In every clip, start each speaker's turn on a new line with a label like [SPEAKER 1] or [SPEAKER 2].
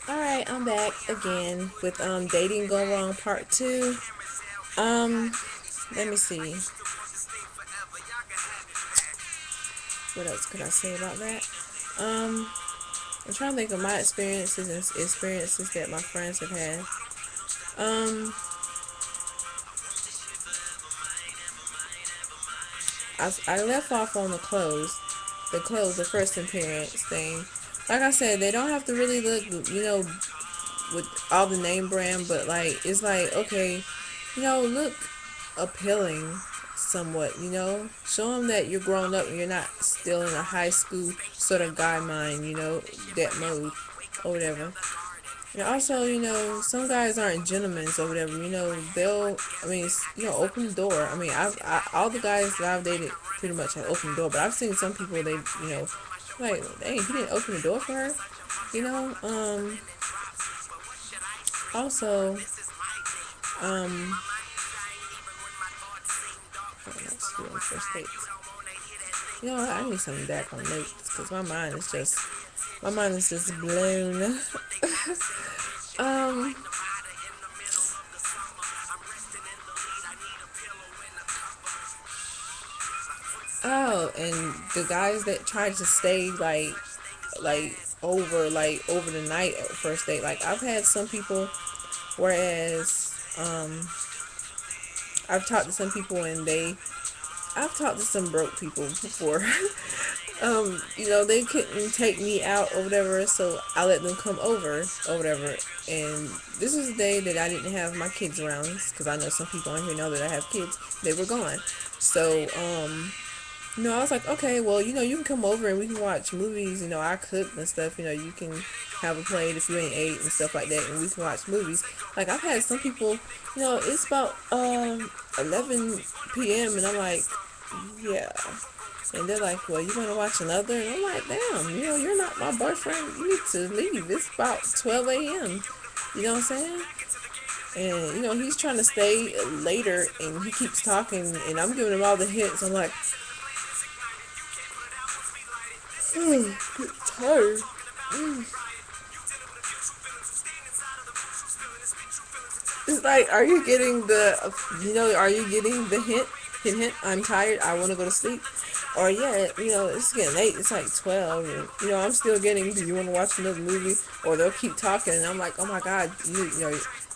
[SPEAKER 1] Alright, I'm back again with Dating Go Wrong Part 2. Um, Let me see. What else could I say about that? Um, I'm trying to think of my experiences and experiences that my friends have had. Um, I left off on the first appearance thing. Like I said, they don't have to really look, with all the name brand, but like it's like okay, look appealing somewhat. Show them that you're grown up and you're not still in a high school sort of guy mind. That mode or whatever. And also, some guys aren't gentlemen or whatever. They'll, open the door. All the guys that I've dated pretty much have opened the door, but I've seen some people, like, dang, he didn't open the door for her. You know, also, um, let's do on first dates. I need something back on notes because my mind is just blown. um, oh, and the guys that tried to stay over the night at first date. Like I've had some people, whereas I've talked to some people and I've talked to some broke people before. They couldn't take me out or whatever, so I let them come over or whatever. And this was the day that I didn't have my kids around because I know some people on here know that I have kids. They were gone, so I was like, okay, well, you can come over and we can watch movies. I cook and stuff. You can have a plate if you ain't ate and stuff like that, and we can watch movies. Like I've had some people, it's about 11 p.m. and I'm like, yeah. And they're like, well, you want to watch another? And I'm like, damn, you're not my boyfriend. You need to leave. It's about 12 a.m. You know what I'm saying? And, he's trying to stay later and he keeps talking and I'm giving him all the hits. I'm like, get tired. It's like, are you getting are you getting the hint? Hint, hint, I'm tired. I want to go to sleep. Or yeah, it's getting late. It's like 12, and I'm still getting. Do you want to watch another movie? Or they'll keep talking, and I'm like, oh my god,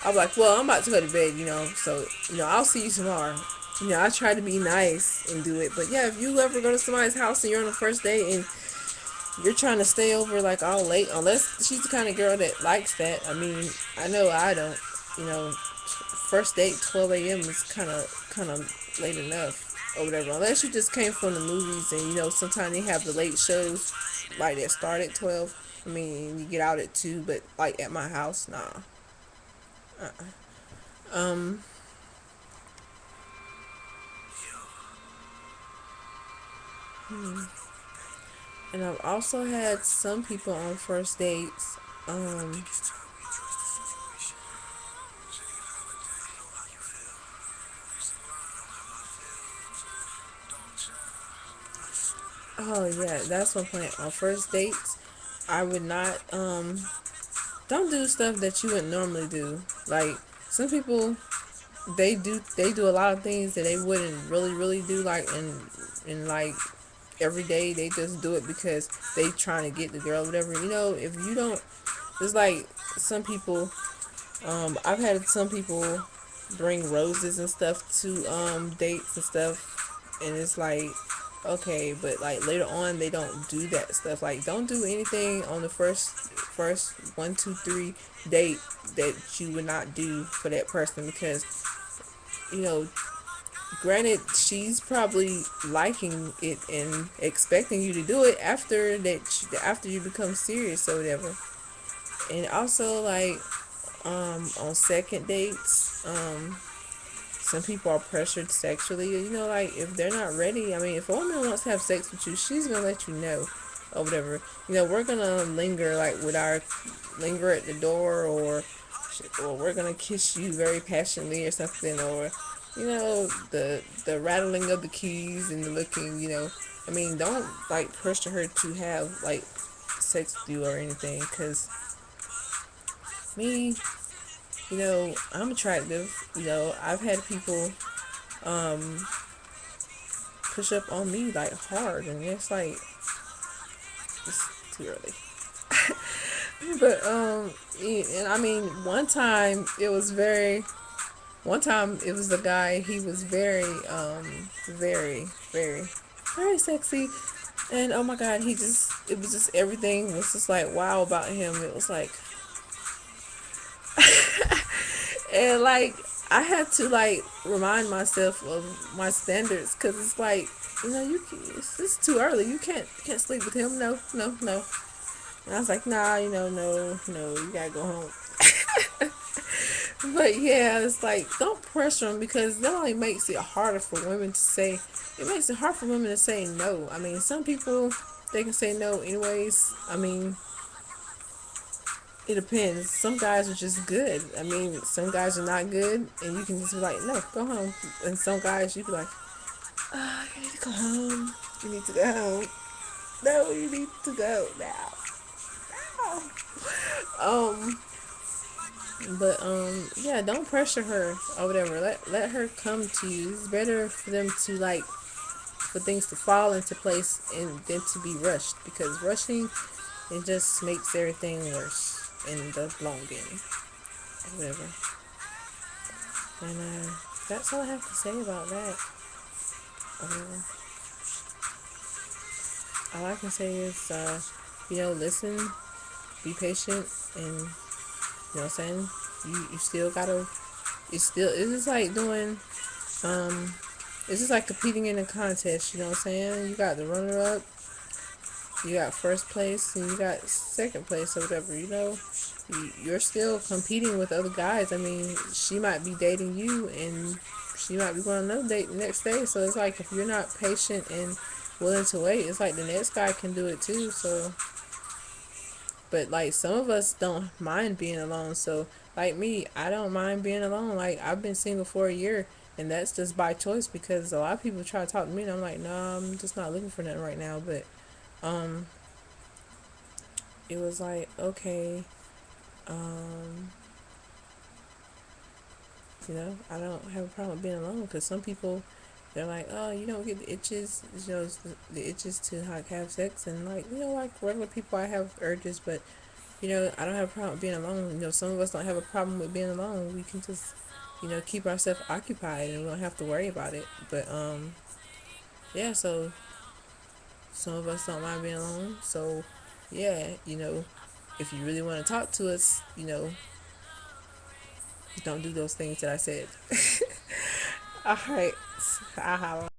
[SPEAKER 1] I'm like, well, I'm about to go to bed, so I'll see you tomorrow. I try to be nice and do it, but yeah, if you ever go to somebody's house and you're on the first date and you're trying to stay over like all late, unless she's the kind of girl that likes that. I mean, I know I don't. First date 12 a.m. is kind of late enough or whatever. Unless you just came from the movies and sometimes they have the late shows like that start at 12. I mean, you get out at 2, but like at my house, nah. Um, and I've also had some people on first dates. Um, oh yeah, that's one point. On first dates, I would not don't do stuff that you would normally do. Like some people, they do a lot of things that they wouldn't really do. Like in like every day, they just do it because they trying to get the girl, whatever. If you don't, it's like some people. I've had some people bring roses and stuff to dates and stuff, and it's like okay, but like later on they don't do that stuff. Like don't do anything on the first 1, 2, 3 date that you would not do for that person because you know granted she's probably liking it and expecting you to do it after you become serious or whatever. And also like on second dates, some people are pressured sexually. Like if they're not ready, I mean, if a woman wants to have sex with you, she's gonna let you know, or whatever. We're gonna linger at the door, or we're gonna kiss you very passionately or something, or the rattling of the keys and the looking. I mean, don't like pressure her to have like text you or anything. Cause me, you know, I'm attractive. You know, I've had people um, push up on me like hard, and it's like it's too early. But and I mean, one time it was the guy. He was very, very, very sexy, and oh my god, it was just everything was just like wow about him. It was like, and like I had to like remind myself of my standards because it's like, you know, it's too early. You can't sleep with him. No, no, no. And I was like, nah, you know, no, no, you gotta go home. But yeah, it's like don't pressure them because that only makes it harder for women to say. It makes it hard for women to say no. I mean, some people they can say no anyways. I mean, it depends. Some guys are just good. I mean, some guys are not good, and you can just be like, no, go home. And some guys you be like, oh, you need to go home. You need to go home. No, you need to go now. Um, but yeah, don't pressure her or whatever. Let her come to you. It's better for them to like for things to fall into place and than to be rushed because rushing it just makes everything worse in the long end or whatever. And that's all I have to say about that. All I can say is you know, listen, be patient, and you know what I'm saying. You still gotta. It's just like doing um it's just like competing in a contest, you know what I'm saying? You got the runner up, you got first place, and you got second place or whatever, you know? You're still competing with other guys. I mean, she might be dating you, and she might be going on another date the next day. So it's like if you're not patient and willing to wait, it's like the next guy can do it too. So, but like some of us don't mind being alone. So like me, I don't mind being alone. Like I've been single for a year, and that's just by choice because a lot of people try to talk to me, and I'm like, no, I'm just not looking for nothing right now. But um, it was like okay, um, you know, I don't have a problem with being alone because some people. They're like, oh, you don't get the itches, you know, the itches to like have sex, and like, you know, like regular people, I have urges, but you know, I don't have a problem with being alone. You know, some of us don't have a problem with being alone. We can just, you know, keep ourselves occupied and we don't have to worry about it. But yeah, so some of us don't mind being alone. So yeah, you know, if you really want to talk to us, you know, don't do those things that I said. All right.